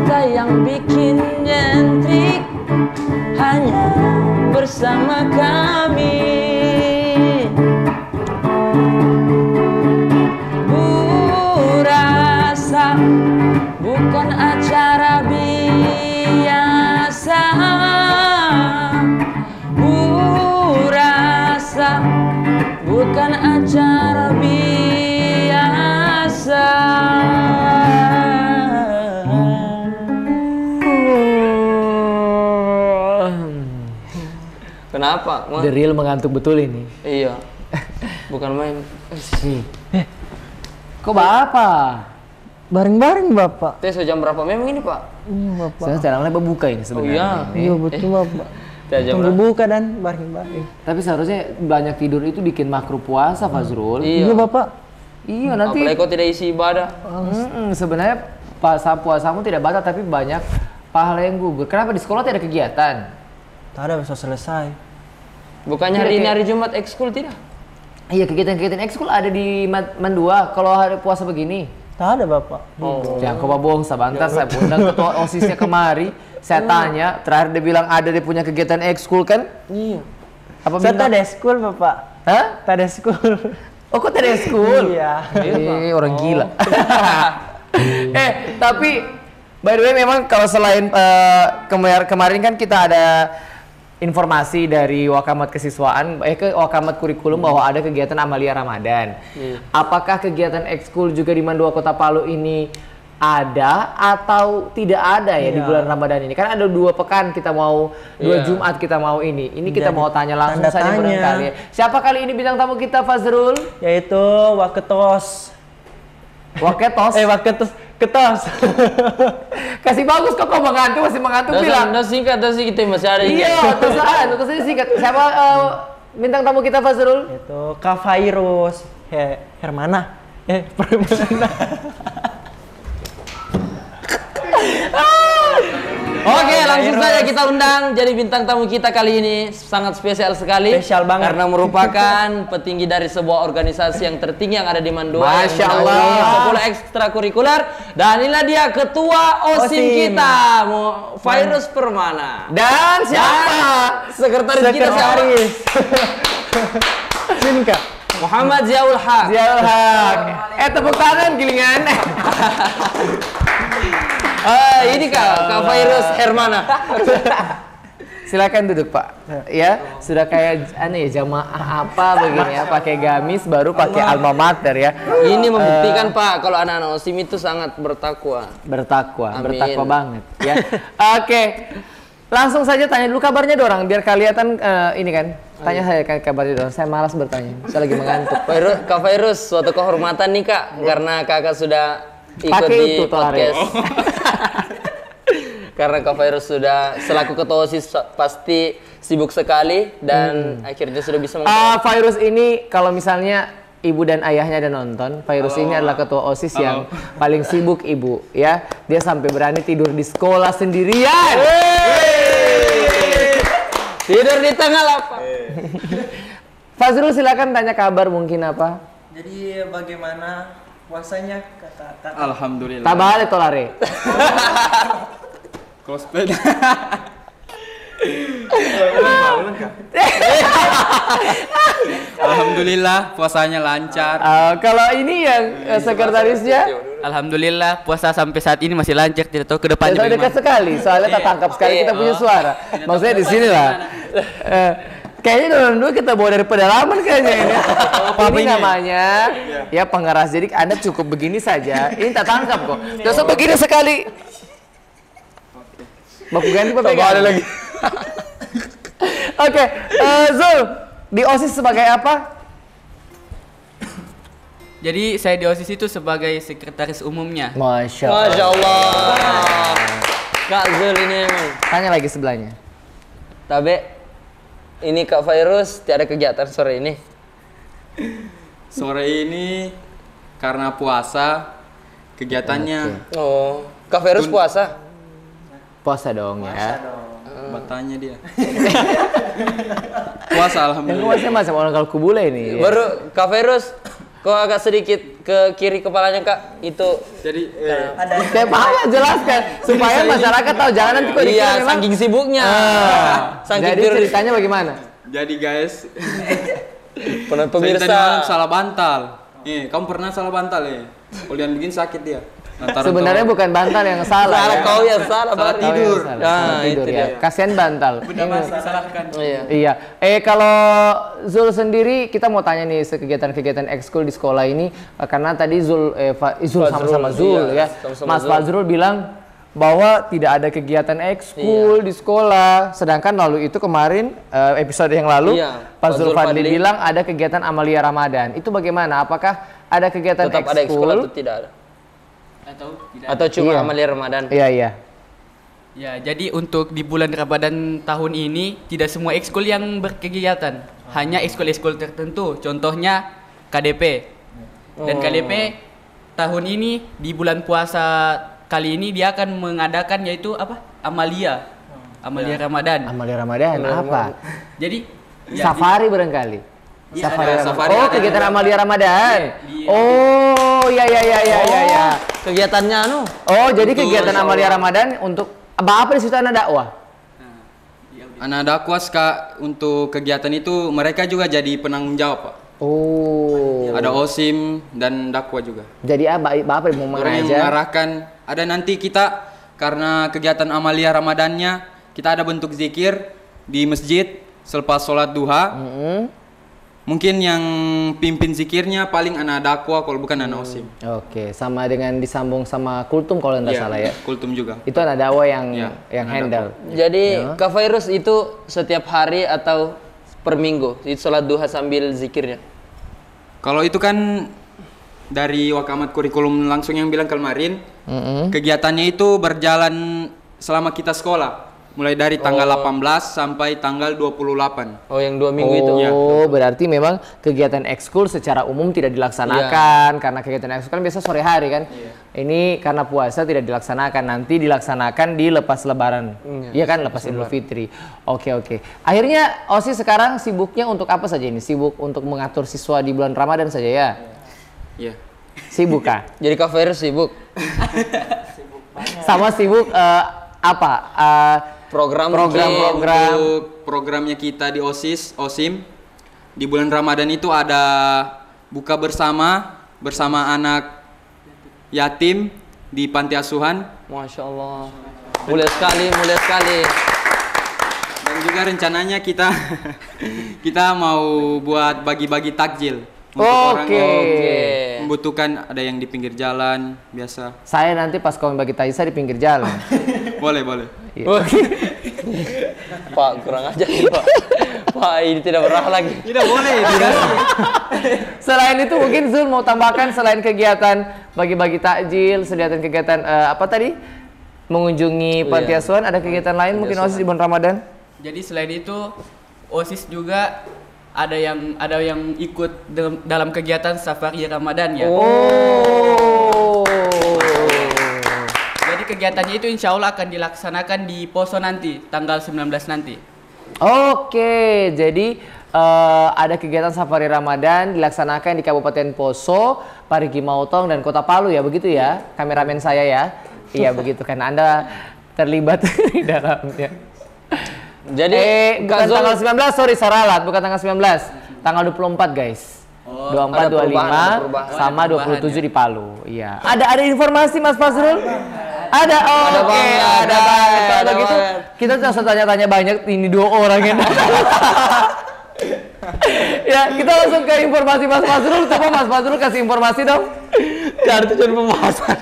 kita yang bikin nyentrik hanya bersama kami. Burasa bukan acara biasa. Burasa bukan acara biasa. Kenapa? The real mengantuk betul ini. Iya. Bukan main. Kok Bapak? Bareng-bareng Bapak. Tes jam berapa memang ini, Pak? Iya Bapak. Saya sekarang berbuka ini sebenarnya. Oh iya. Iya betul Bapak. Jam Tunggu berapa? buka dan bareng-bareng. Tapi seharusnya banyak tidur itu bikin makruh puasa, Fazrul. Iya. Iya Bapak. Iya, nanti Apalagi kau tidak isi ibadah. sebenarnya puasamu tidak batal tapi banyak pahala yang gugur. Kenapa di sekolah tidak ada kegiatan? Tak ada besok selesai. Bukannya hari ini hari Jumat ekskul tidak? Iya, kegiatan-kegiatan ekskul ada di Mandua kalau hari puasa begini. Tak ada Bapak. Oh. Jangan kau bohong, sebentar saya undang ketua OSISnya kemari. Saya tanya, terakhir dia bilang ada dia punya kegiatan ekskul kan? Iya. Apa Saya bintang? tak ada school Bapak. Hah? Tak ada school. Oh, kok tidak ada ekskul? Iya. Orang gila. Tapi by the way memang kalau selain kemarin kan kita ada informasi dari Wakamat Kesiswaan ke Wakamat Kurikulum bahwa ada kegiatan Amalia Ramadan. Apakah kegiatan ekskul juga di Mandua Kota Palu ini ada atau tidak ada ya di bulan Ramadan ini? Kan ada 2 pekan kita mau, 2 Jumat kita mau ini. Ini kita Jadi, mau tanya langsung tanda saja tanya. barangkali. Siapa kali ini bintang tamu kita, Fazrul? Yaitu Waketos. Waketos. Waketos. Ketos. Kasih bagus kok mengantuk, masih mengantuk bilang. Udah singkat, kita masih ada ini. Iya, terus singkat. Siapa bintang tamu kita, Fazrul? Itu Kak Virus. Hermana. Permana. Oke, langsung saja kita undang. Jadi bintang tamu kita kali ini sangat spesial sekali. Spesial banget. Karena merupakan petinggi dari sebuah organisasi yang tertinggi yang ada di Mandua. Masya yang Allah. menaungi sekolah ekstrakurikuler. Dan inilah dia ketua OSIM kita, Virus Permana. Dan siapa? Sekretaris kita siapa? Sini Kak. Muhammad Ziaul Haq. Ziaul Haq. Tepuk tangan gilingan. Ini Kak Virus Hermana. Silakan duduk Pak. Ya, sudah kayak jamaah apa begini ya, pakai gamis baru pakai alma mater ya. Ini membuktikan Pak kalau anak-anak OSIM itu sangat bertakwa. Amin. Bertakwa banget ya. Oke. Langsung saja tanya dulu kabarnya dorang biar kelihatan ini kan. Tanya saya kabarnya dorang. Saya malas bertanya. Saya lagi mengantuk. Kak Virus, suatu kehormatan nih Kak, karena Kakak sudah ikut pakai di itu, podcast. Karena Kak Virus sudah selaku ketua OSIS pasti sibuk sekali dan akhirnya sudah bisa Virus ini kalau misalnya ibu dan ayahnya ada nonton, Virus ini adalah ketua OSIS yang paling sibuk ibu ya. Dia sampai berani tidur di sekolah sendirian. tidur di tengah lapang. Fazrul silakan tanya kabar mungkin apa? Jadi bagaimana puasanya kata Alhamdulillah. Tabale tolare. Cosplay. Alhamdulillah puasanya lancar. Kalau ini yang sekretarisnya Alhamdulillah puasa sampai saat ini masih lancar, tidak tahu ke depannya dekat bagaimana. sekali, soalnya tak tangkap sekali kita punya suara. Maksudnya di sini lah. Kayaknya dulu kita bawa dari pedalaman kayaknya ini. Ini namanya ya pengeras. Jadi Anda cukup begini saja. Ini tak tangkap kok. Terus begini sekali. Baku ganti pegang. Ada lagi. Oke, Zul di OSIS sebagai apa? Jadi saya di OSIS itu sebagai sekretaris umumnya. Masya Masya Allah. Kak Zul ini emang. Tanya lagi sebelahnya. Tabe, ini Kak Virus tiada kegiatan sore ini. Sore ini karena puasa kegiatannya Oh, Kak Virus puasa? Puasa dong ya. bertanya dia. Puasa Yang alhamdulillah. puasa macam orang kalau kubule ini. Baru Kak Virus Kok agak sedikit ke kiri kepalanya kak? Itu Jadi Ada Kayak paham jelaskan supaya masyarakat tahu, jangan nanti kok dikira iya, memang saking sibuknya. Saking jadi prioritas. ceritanya bagaimana? jadi guys, Pemirsa. saya tadi malam salah bantal. Kamu pernah salah bantal ya? Kalian begini sakit dia. Sebenarnya bukan bantal yang salah. Salah ya. kau yang salah, Salah Bari. tidur. Salah, Nah, salah tidur itu ya. dia. Kasihan bantal. disalahkan. Iya. Iya. Kalau Zul sendiri, kita mau tanya nih kegiatan-kegiatan ekskul di sekolah ini, karena tadi Zul sama-sama Zul iya, ya. sama-sama Mas Zul. Fazrul bilang bahwa tidak ada kegiatan ekskul di sekolah. Sedangkan lalu itu kemarin episode yang lalu, Iya, Pak Zul Fazrul Fadli Fadli bilang ada kegiatan Amalia Ramadan. Itu bagaimana? Apakah ada kegiatan Tetap ada ekskul ekskul? atau tidak ada? Atau tidak? Atau cuma Iya. Amalia Ramadan? Iya, iya. Ya, jadi untuk di bulan Ramadan tahun ini tidak semua ekskul yang berkegiatan, hanya ekskul-ekskul tertentu. Contohnya KDP. Dan KDP tahun ini di bulan puasa kali ini dia akan mengadakan yaitu apa? Amalia. Amalia Ramadan. Amalia Ramadan apa? Jadi ya, Safari barangkali. Iya, Safari ada Ramadan. safari, Oh, ada kegiatan juga. Amalia Ramadan. Iya, Oh, ya. Kegiatannya anu? Oh, jadi kegiatan Amalia Ramadan untuk apa di situ anak dakwah? anak dakwah untuk kegiatan itu mereka juga jadi penanggung jawab, Pak. Oh. Ada OSIM dan dakwah juga. Jadi apa mau Orang yang mengajar? mengarahkan, ada nanti kita karena kegiatan Amalia Ramadannya kita ada bentuk zikir di masjid selepas sholat duha. Mungkin yang pimpin zikirnya paling anak dakwah kalau bukan anak OSIM. Oke, sama dengan disambung sama kultum kalau tidak Iya, salah ya. Kultum juga. Itu anak dakwah yang Iya, anak handle. Jadi Kak Fairuz itu setiap hari atau per minggu? Itu sholat duha sambil zikirnya? Kalau itu kan dari Wakamat kurikulum langsung yang bilang kemarin, kegiatannya itu berjalan selama kita sekolah. Mulai dari tanggal 18 sampai tanggal 28. Oh, yang 2 minggu itu? Oh, berarti memang kegiatan ekskul secara umum tidak dilaksanakan karena kegiatan ekskul kan biasa sore hari kan. Ini karena puasa tidak dilaksanakan, nanti dilaksanakan di lepas lebaran. Iya kan, lepas Idul Fitri. Oke. Akhirnya OSIS sekarang sibuknya untuk apa saja ini? Sibuk untuk mengatur siswa di bulan Ramadan saja ya? Iya. Sibuk kah? Jadi Kak Fairuz sibuk? Sama sibuk apa? Program Untuk programnya kita di OSIM di bulan Ramadan itu ada buka bersama anak yatim di panti asuhan. Masya Allah. Mulia sekali. Dan juga rencananya kita mau buat bagi-bagi takjil untuk orang Oke. yang membutuhkan, ada yang di pinggir jalan biasa. Saya nanti pas kau bagi Taisa di pinggir jalan. Boleh. Iya. Pak, kurang aja nih Pak. Pak, ini tidak berah lagi. Tidak boleh. Selain itu mungkin Zul mau tambahkan selain kegiatan bagi-bagi takjil, kegiatan apa tadi? Mengunjungi panti asuhan, ada kegiatan lain mungkin OSIS di bulan Ramadan? Jadi selain itu OSIS juga ada yang ikut dalam kegiatan safari Ramadan ya. Oh. Jadi kegiatannya itu insya Allah akan dilaksanakan di Poso nanti, tanggal 19 nanti. Oke, jadi ada kegiatan safari Ramadan dilaksanakan di Kabupaten Poso, Parigi Mautong dan Kota Palu ya, begitu ya, kameramen saya ya. Iya begitu kan, Anda terlibat di dalamnya. Jadi bukan tanggal 19, sorry saralat, bukan tanggal 19, tanggal 24 guys. 24, 25 sama 27 di Palu. Iya. Ada informasi Mas Fazrul? Ada. Oke, ada banget. Kalau gitu kita langsung tanya-tanya banyak ini dua orang yang ya, kita langsung ke informasi Mas Fazrul. Coba Mas Fazrul kasih informasi dong. Dari tujuan pembahasan.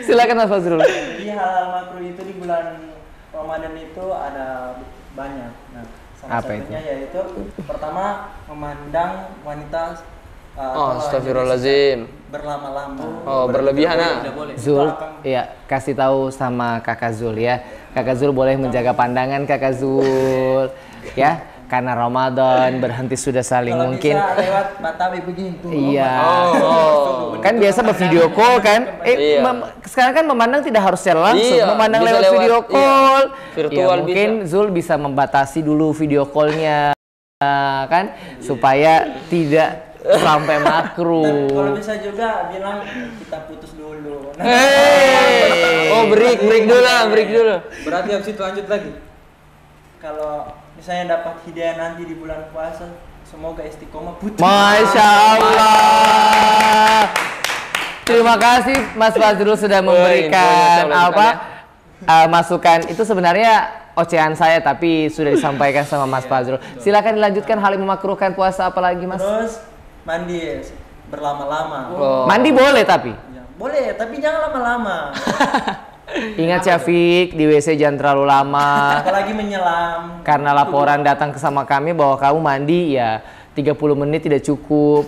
Silakan Mas Fazrul. Jadi hal-hal makruh itu di bulan Ramadan itu ada banyak. Nah, salah Apa satunya yaitu pertama memandang wanita Astagfirullahaladzim. berlama-lama. Oh, berlebihan ah. Zul, ya kasih tahu sama Kakak Zul ya. Kakak Zul boleh menjaga pandangan Kakak Zul, ya. Karena Ramadan berhenti sudah saling Kalau mungkin. bisa lewat Batawi begitu. Iya. Oh. Kan biasa bervideo call kan. Iya. Sekarang kan memandang tidak harus secara langsung, Iya, memandang bisa lewat lewat, video iya. call. Virtual Ya, mungkin Zul bisa membatasi dulu video callnya kan supaya tidak sampai makruh. Dan kalau bisa juga bilang kita putus dulu. Oh, break dulu. Berarti habis itu lanjut lagi. Kalau misalnya dapat hidayah nanti di bulan puasa, semoga istiqomah putus. Masya Allah. Terima kasih Mas Fazrul sudah memberikan masukan. Itu sebenarnya ocehan saya tapi sudah disampaikan sama Mas Fazrul. Silakan dilanjutkan hal yang memakruhkan puasa apalagi Mas? Terus mandi berlama-lama. Mandi boleh tapi. Ya, boleh, tapi jangan lama-lama. Ingat Syafiq, di WC jangan terlalu lama. Apalagi menyelam. Karena laporan datang sama kami bahwa kamu mandi ya 30 menit tidak cukup.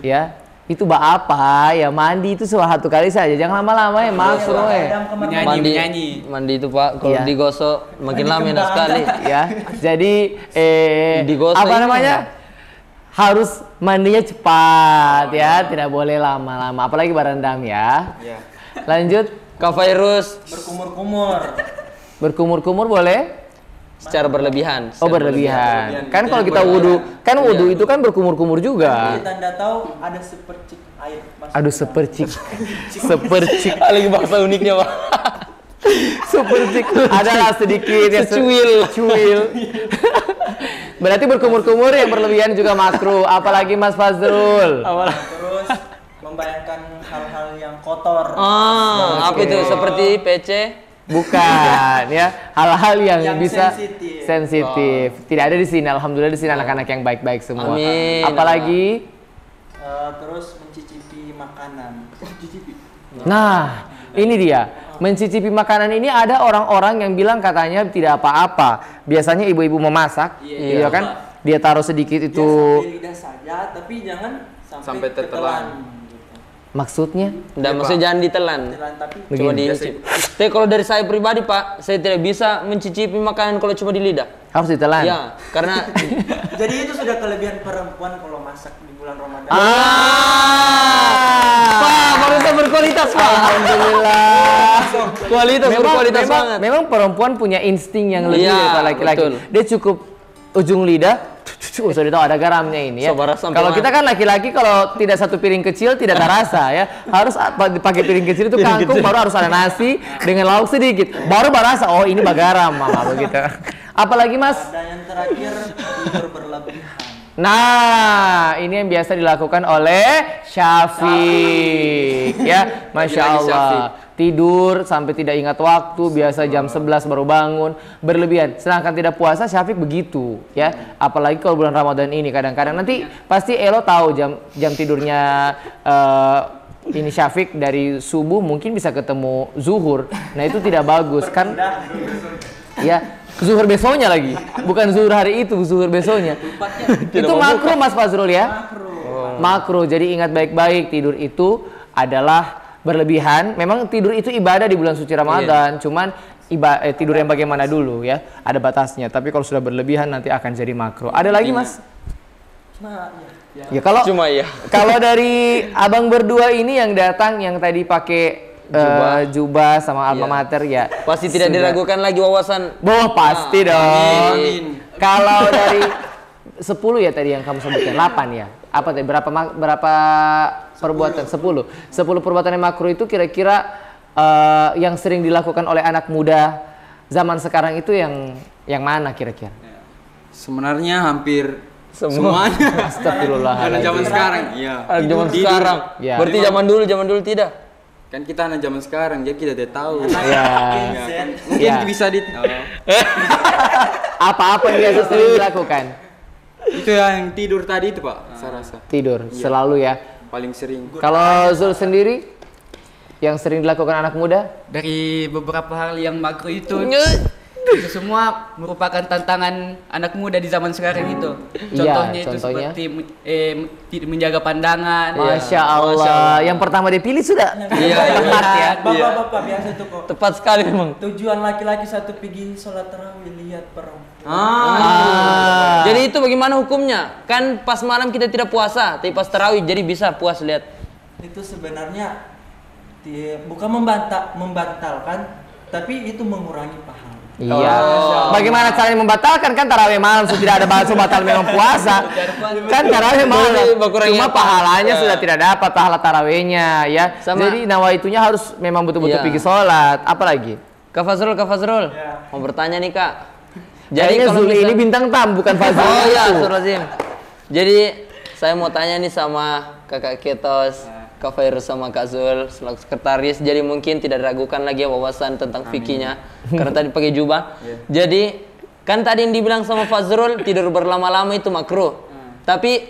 Ya. Itu apa? Ya mandi itu satu kali saja, jangan lama-lama ya makruh ya. Menyanyi. Mandi itu Pak, kalau Iya. digosok makin lama enak sekali. Ya. Jadi Digosok apa ini namanya? Harus mandinya cepat ya, tidak boleh lama-lama apalagi berendam ya. Lanjut, Kak Fairuz Berkumur-kumur. berkumur-kumur boleh? secara berlebihan. Oh berlebihan. Kan kalau kita wudhu, kan wudhu itu kan berkumur-kumur juga. Jadi tanda tahu ada sepercik air masuk. Aduh sepercik, sepercik, Lagi bahasa uniknya Pak. sepercik. Adalah sedikit ya Secuil. cuil. Berarti berkumur-kumur yang berlebihan juga makruh. Apalagi Mas Fazrul. Terus membayangkan hal-hal yang kotor. Apa itu? Seperti PC? Bukan ya, hal-hal yang bisa sensitif. Tidak ada di sini. Alhamdulillah di sini anak-anak yang baik-baik semua. Amin. Apalagi, Terus mencicipi makanan. nah ini dia mencicipi makanan ini ada orang-orang yang bilang katanya tidak apa-apa. Biasanya ibu-ibu memasak, iya kan? Dia taruh sedikit itu. Sampai lidah saja, tapi jangan Sampai tertelan. Maksudnya? Enggak, maksudnya jangan ditelan. Telan, tapi Cuma diicip. Tapi kalau dari saya pribadi Pak, saya tidak bisa mencicipi makanan kalau cuma di lidah. Harus ditelan. Ya, karena jadi itu sudah kelebihan perempuan kalau masak di bulan Ramadan. Pak, manusia berkualitas Pak. Alhamdulillah. Kualitas berkualitas banget. Memang perempuan punya insting yang lebih Iya, daripada laki-laki. betul. Dia cukup ujung lidah. Sudah tahu ada garamnya ini ya. Kalau kita kan laki-laki kalau tidak satu piring kecil tidak terasa ya. Harus pakai piring kecil itu kangkung baru harus ada nasi dengan lauk sedikit. Baru berasa oh ini bagaram mama begitu. Apalagi Mas? Dan yang terakhir tidur berlebihan. Nah, ini yang biasa dilakukan oleh Syafiq ya. Masya Allah. Tidur sampai tidak ingat waktu, biasa jam 11 baru bangun, berlebihan. Sedangkan tidak puasa Syafiq begitu ya. Apalagi kalau bulan Ramadan ini kadang-kadang nanti pasti Elo tahu jam tidurnya ini Syafiq dari subuh mungkin bisa ketemu zuhur. Nah, itu tidak bagus kan? Ya, zuhur besoknya lagi. Bukan zuhur hari itu, zuhur besoknya. Itu makruh Mas Fazrul ya? Makruh. Jadi ingat baik-baik, tidur itu adalah berlebihan. Memang tidur itu ibadah di bulan suci Ramadan, cuman tidur yang bagaimana dulu ya, ada batasnya. Tapi kalau sudah berlebihan nanti akan jadi makruh. Ada lagi Mas? Ya kalau Cuma ya. kalau dari abang berdua ini yang datang yang tadi pakai jubah sama alma mater ya Pasti tidak diragukan lagi wawasan. pasti dong. Amin. Kalau dari 10 ya tadi yang kamu sebutkan 8 ya. Apa tadi berapa perbuatan? 10 perbuatan yang makruh itu kira-kira yang sering dilakukan oleh anak muda zaman sekarang itu yang mana kira-kira? Sebenarnya hampir Semuanya. Anak zaman sekarang, iya. Zaman sekarang. Ya. Berarti zaman dulu tidak. Kan kita anak zaman sekarang, jadi kita tidak tahu. Ya. Mungkin Ya. bisa Apa-apa yang biasa sering dilakukan? itu yang tidur tadi itu Pak, saya rasa. Tidur selalu ya. Paling sering. Kalau Zul sendiri yang sering dilakukan anak muda? Dari beberapa hal yang makruh itu semua merupakan tantangan anak muda di zaman sekarang itu. Contohnya itu contohnya? seperti menjaga pandangan. Masya Allah. Yang pertama dipilih sudah. Iya, tepat ya. Bapak-bapak biasa itu kok. Tepat sekali memang. Tujuan laki-laki satu pergi sholat tarawih lihat perempuan. Jadi itu bagaimana hukumnya? Kan pas malam kita tidak puasa, tapi pas tarawih jadi bisa puas lihat. Itu sebenarnya bukan membantalkan, tapi itu mengurangi pahala. Iya. Bagaimana caranya membatalkan? Kan tarawih malam sudah tidak ada bahasa batal memang puasa. Kan tarawih malam. Cuma pahalanya sudah tidak dapat pahala tarawihnya ya. Jadi nawaitunya harus memang betul-betul pergi sholat. Apalagi? Kak Fazrul, mau bertanya nih Kak. Jadi kalau ini bintang tamu bukan Fazrul. Oh iya, Astagfirullahaladzim. Jadi saya mau tanya nih sama Kakak Ketos, Kak Fairuz sama Kak Zul selaku sekretaris. Jadi mungkin tidak diragukan lagi wawasan tentang fikihnya karena tadi pakai jubah. Jadi kan tadi yang dibilang sama Fazrul tidur berlama-lama itu makruh. Tapi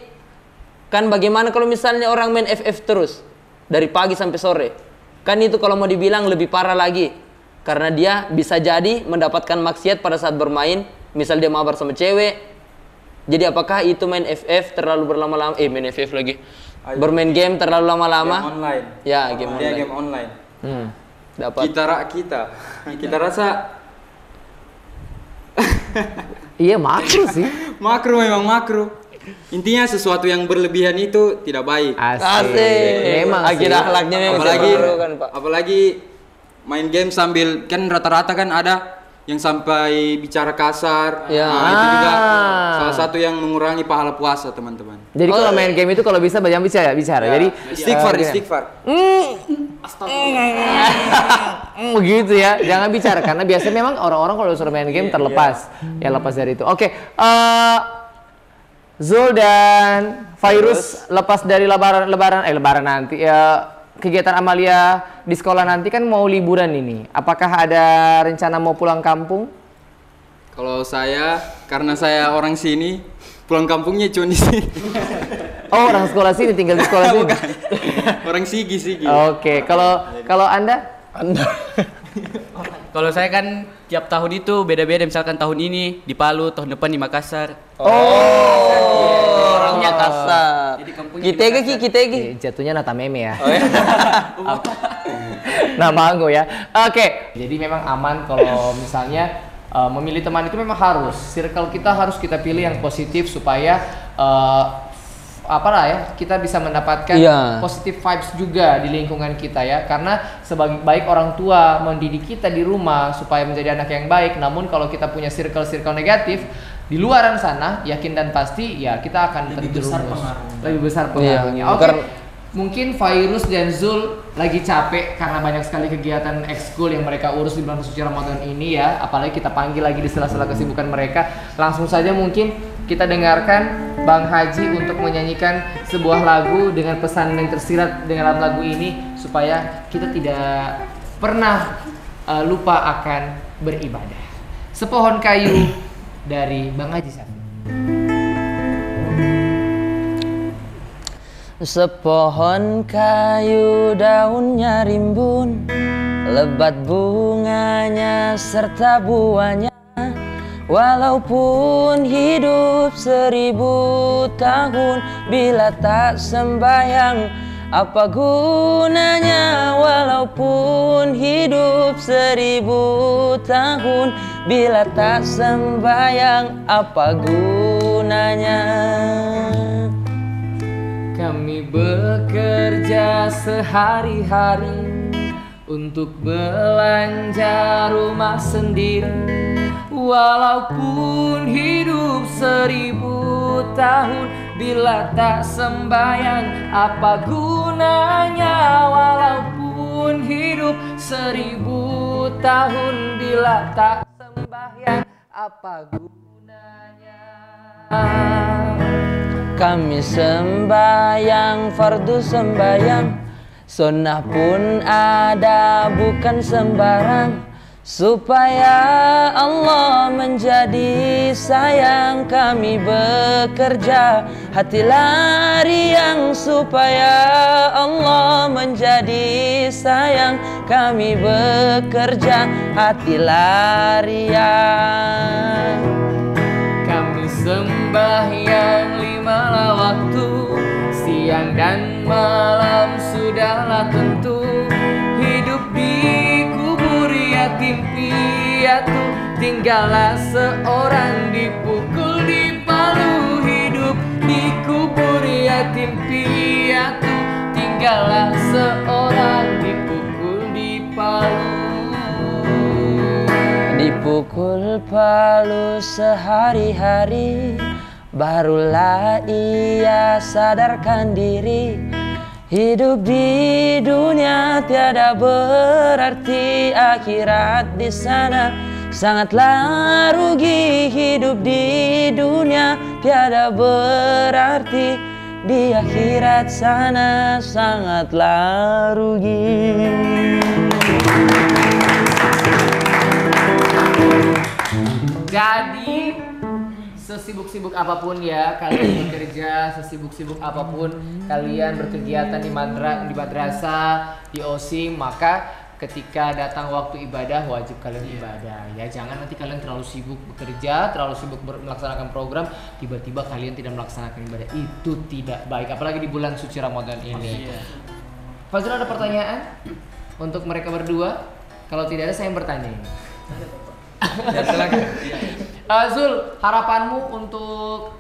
kan bagaimana kalau misalnya orang main FF terus dari pagi sampai sore? Kan itu kalau mau dibilang lebih parah lagi. Karena dia bisa jadi mendapatkan maksiat pada saat bermain. Misal dia mabar sama cewek. Jadi apakah itu main FF terlalu berlama-lama? Main FF lagi. Bermain game terlalu lama-lama. Game online. Ya, game Dia online. game online. Dapat. Kita rasa Iya makruh sih. makruh, memang makruh. Intinya sesuatu yang berlebihan itu tidak baik. Asik. Memang sih. Akhirnya akhlaknya memang Apalagi baru kan, Pak. apalagi main game sambil, kan rata-rata kan ada yang sampai bicara kasar. Ya. Nah, itu juga salah satu yang mengurangi pahala puasa, teman-teman. Jadi kalau main game itu kalau bisa jangan bicara. Jadi Istighfar. Begitu ya, jangan bicara karena biasanya memang orang-orang kalau suruh main game terlepas, ya lepas dari itu. Oke, Zul dan Fairuz lepas dari lebaran nanti ya, kegiatan Amalia di sekolah nanti kan mau liburan ini. Apakah ada rencana mau pulang kampung? Kalau saya, karena saya orang sini, pulang kampungnya cuma di sini. Oh, orang sekolah sini, tinggal di sekolah sini. Orang Sigi. Oke, kalau Anda? Kalau saya kan tiap tahun itu beda-beda. Misalkan tahun ini di Palu, tahun depan di Makassar. Orangnya kasar. Jadi kampungnya Kita Jatuhnya nata meme ya. Nah, manggo ya. Oke. Jadi memang aman kalau misalnya memilih teman itu memang harus. Circle kita harus kita pilih yang positif supaya kita bisa mendapatkan positive vibes juga di lingkungan kita ya. Karena sebagai baik orang tua mendidik kita di rumah supaya menjadi anak yang baik. Namun kalau kita punya circle negatif di luaran sana, yakin dan pasti ya kita akan terjerumus. Lebih besar pengaruhnya. Oke. Mungkin Fairuz dan Zul lagi capek karena banyak sekali kegiatan ekskul yang mereka urus di bulan suci Ramadan ini ya. Apalagi kita panggil lagi di sela-sela kesibukan mereka. Langsung saja mungkin kita dengarkan Bang Haji untuk menyanyikan sebuah lagu dengan pesan yang tersirat dengan lagu ini supaya kita tidak pernah lupa akan beribadah. Sepohon kayu dari Bang Haji Syafiq. Sepohon kayu daunnya rimbun, lebat bunganya serta buahnya. Walaupun hidup 1000 tahun, bila tak sembahyang apa gunanya? Walaupun hidup 1000 tahun, bila tak sembahyang apa gunanya? Kami bekerja sehari-hari untuk belanja rumah sendiri. Walaupun hidup 1000 tahun, bila tak sembahyang apa gunanya? Walaupun hidup 1000 tahun, bila tak sembahyang apa gunanya? Kami sembahyang, fardu sembahyang, sunnah pun ada bukan sembarang. Supaya Allah menjadi sayang, kami bekerja hati lariang. Supaya Allah menjadi sayang, kami bekerja hati lariang. Kami sembahyang 5 waktu, siang dan malam sudahlah tentu. Hidup di kubur yatim piatu, tinggallah seorang dipukul di Palu. Hidup di kubur yatim piatu, tinggallah seorang dipukul di Palu. Dipukul palu sehari-hari, barulah ia sadarkan diri. Hidup di dunia tiada berarti, akhirat di sana sangatlah rugi. Hidup di dunia tiada berarti, di akhirat sana sangatlah rugi. Jadi sesibuk-sibuk apapun ya kalian bekerja, sesibuk-sibuk apapun kalian berkegiatan di madrasah, di OSIM, maka ketika datang waktu ibadah wajib kalian ibadah ya. Jangan nanti kalian terlalu sibuk bekerja, terlalu sibuk melaksanakan program, tiba-tiba kalian tidak melaksanakan ibadah. Itu tidak baik, apalagi di bulan suci Ramadan ini. Fazrul, ada pertanyaan untuk mereka berdua? Kalau tidak ada, saya yang bertanya. Ya, silakan. Zul, harapanmu untuk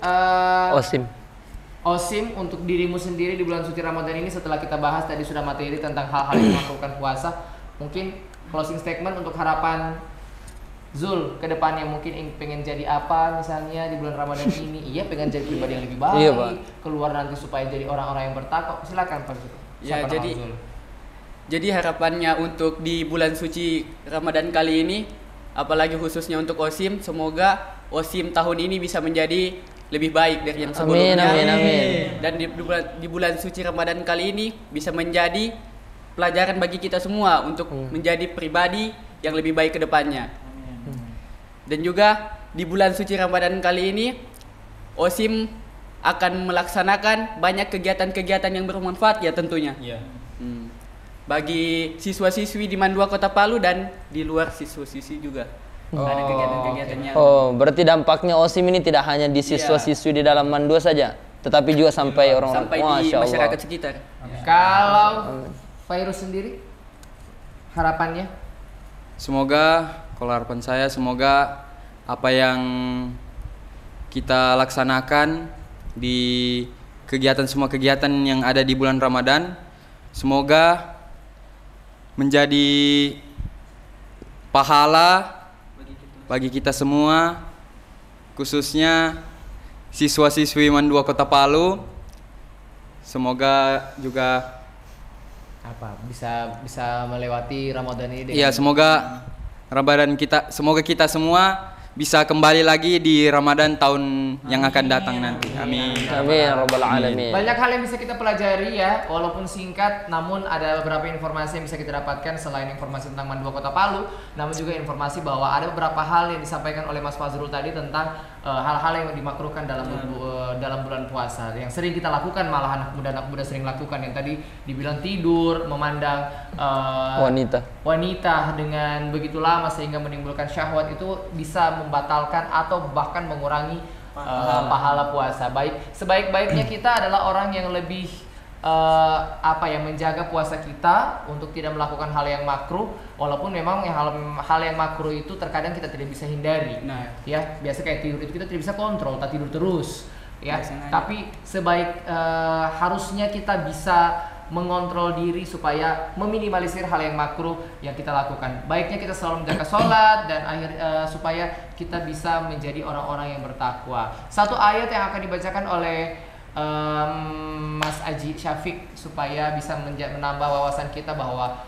OSIM untuk dirimu sendiri di bulan suci Ramadan ini, setelah kita bahas tadi sudah materi tentang hal-hal yang melakukan puasa, mungkin closing statement untuk harapan Zul ke depannya, mungkin pengen jadi apa misalnya di bulan Ramadan ini? Iya, pengen jadi pribadi yang lebih baik, Iya, Pak. keluar nanti supaya jadi orang-orang yang bertakwa. Silakan Pak Zul. Ya, Siapa nama Zul? jadi harapannya untuk di bulan suci Ramadan kali ini, apalagi khususnya untuk OSIM, semoga OSIM tahun ini bisa menjadi lebih baik dari yang sebelumnya. Amin. Dan di bulan suci Ramadan kali ini bisa menjadi pelajaran bagi kita semua untuk menjadi pribadi yang lebih baik ke depannya. Dan juga di bulan suci Ramadan kali ini OSIM akan melaksanakan banyak kegiatan-kegiatan yang bermanfaat ya tentunya. Bagi siswa-siswi di Mandua Kota Palu dan di luar siswa-siswi juga. Ada kegiatan-kegiatannya. Oh, berarti dampaknya OSIM ini tidak hanya di siswa-siswi di dalam Mandua saja, tetapi juga sampai orang-orang, sampai di Masya Allah. masyarakat sekitar. Kalau Fairuz sendiri harapannya? Semoga, kalau harapan saya, semoga apa yang kita laksanakan di semua kegiatan yang ada di bulan Ramadan, semoga menjadi pahala bagi kita semua, khususnya siswa-siswi Mandua Kota Palu. Semoga juga bisa melewati Ramadan ini dengan... Iya, semoga kita semua bisa kembali lagi di Ramadan tahun yang akan datang nanti. Amin. Amin ya rabbal alamin. Banyak hal yang bisa kita pelajari ya, walaupun singkat, namun ada beberapa informasi yang bisa kita dapatkan selain informasi tentang Mandua Kota Palu, namun juga informasi bahwa ada beberapa hal yang disampaikan oleh Mas Fazrul tadi tentang hal-hal yang dimakruhkan dalam bulan puasa, yang sering kita lakukan, malah anak muda sering lakukan, yang tadi dibilang tidur, memandang wanita dengan begitu lama sehingga menimbulkan syahwat, itu bisa membatalkan atau bahkan mengurangi pahala puasa. Sebaik-baiknya kita adalah orang yang lebih menjaga puasa kita untuk tidak melakukan hal yang makruh, walaupun memang hal yang makruh itu terkadang kita tidak bisa hindari. Ya, biasa kayak tidur itu kita tidak bisa kontrol, tak tidur terus ya. Tapi harusnya kita bisa mengontrol diri supaya meminimalisir hal yang makruh yang kita lakukan. Baiknya kita selalu menjaga sholat dan supaya kita bisa menjadi orang-orang yang bertakwa. Satu ayat yang akan dibacakan oleh Mas Aji Syafiq supaya bisa menambah wawasan kita bahwa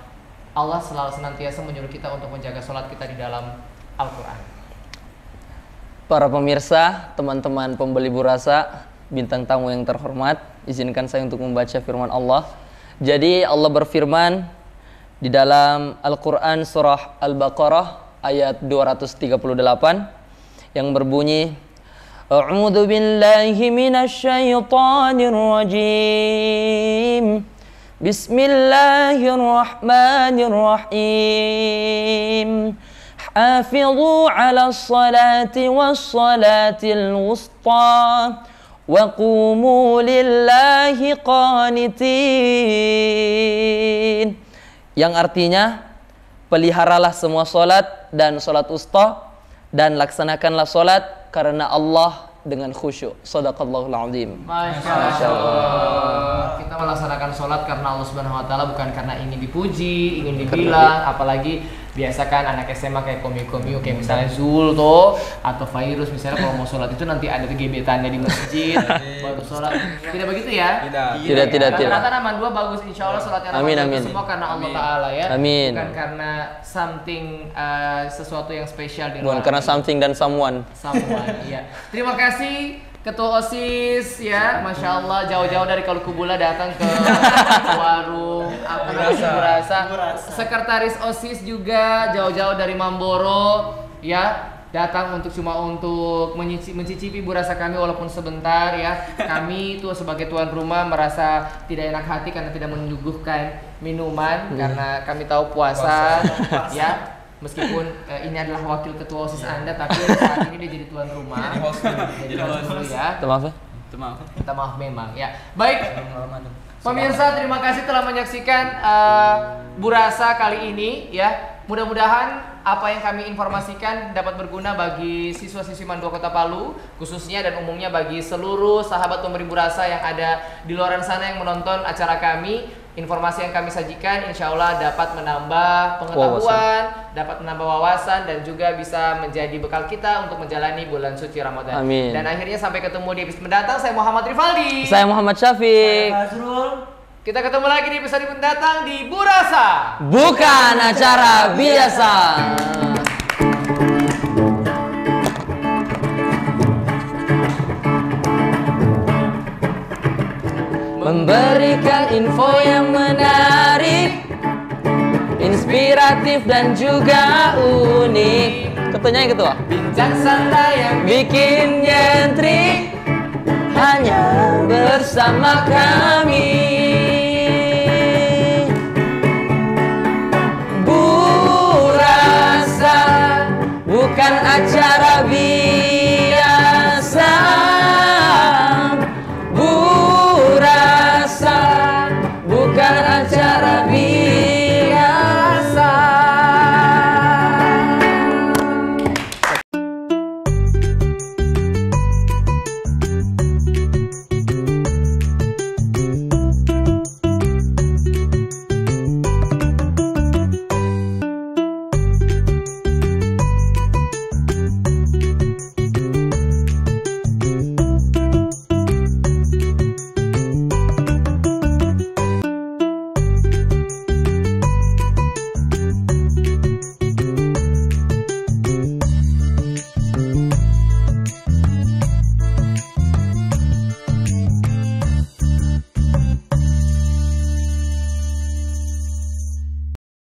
Allah selalu senantiasa menyuruh kita untuk menjaga sholat kita di dalam Al-Quran. Para pemirsa, teman-teman pembeli burasa, bintang tamu yang terhormat, izinkan saya untuk membaca firman Allah. Jadi Allah berfirman di dalam Al-Quran surah Al-Baqarah ayat 238 yang berbunyi, A'udzu billahi minasyaitonir rajim. Bismillahirrahmanirrahim. Hafizu 'alas salati was salatil wusta wa qumu lillahi qanitin. Yang artinya, peliharalah semua solat dan solat usta, dan laksanakanlah solat karena Allah dengan khusyuk. Shadaqallahul azim. Masya Allah. Kita melaksanakan sholat karena Allah Subhanahu Wa Taala, bukan karena ingin dipuji, ingin dibilang, apalagi biasa kan anak SMA kayak komik-komik kayak misalnya Zul tuh atau Virus misalnya kalau mau sholat itu nanti ada gebetannya di masjid baru sholat. Tidak begitu ya? Tidak. Rata-rata Aman 2 bagus, insya Allah sholatnya Amin. semua karena Allah Ta'ala ya. Amin. Bukan karena something sesuatu yang spesial di Bukan luar. karena something dan someone. Iya. Terima kasih Ketua OSIS ya, Masya Allah jauh-jauh dari Kalukubula datang ke warung Burasa. Sekretaris OSIS juga jauh-jauh dari Mamboro ya, datang untuk mencicipi burasa kami walaupun sebentar ya. Kami itu sebagai tuan rumah merasa tidak enak hati karena tidak menyuguhkan minuman karena kami tahu puasa. Ya. Meskipun ini adalah wakil ketua OSIS Anda, tapi saat ini dia jadi tuan rumah. Jadi host ya. Minta maaf memang ya. Baik. Pemirsa, terima kasih telah menyaksikan Burasa kali ini ya. Mudah-mudahan apa yang kami informasikan dapat berguna bagi siswa-siswi Mandua Kota Palu khususnya dan umumnya bagi seluruh sahabat pemberi Burasa yang ada di luar sana yang menonton acara kami. Informasi yang kami sajikan insya Allah dapat menambah pengetahuan, dapat menambah wawasan dan juga bisa menjadi bekal kita untuk menjalani bulan suci Ramadan. Amin. Dan akhirnya sampai ketemu di episode mendatang. Saya Muhammad Rivaldi. Saya Muhammad Syafiq. Saya Fazrul. Kita ketemu lagi di episode mendatang di Burasa. Bukan acara biasa. Memberikan info yang menarik, inspiratif dan juga unik. Ketuanya yang ketua. Bincang santai yang Bikin nyentrik hanya bersama kami. Burasa bukan acara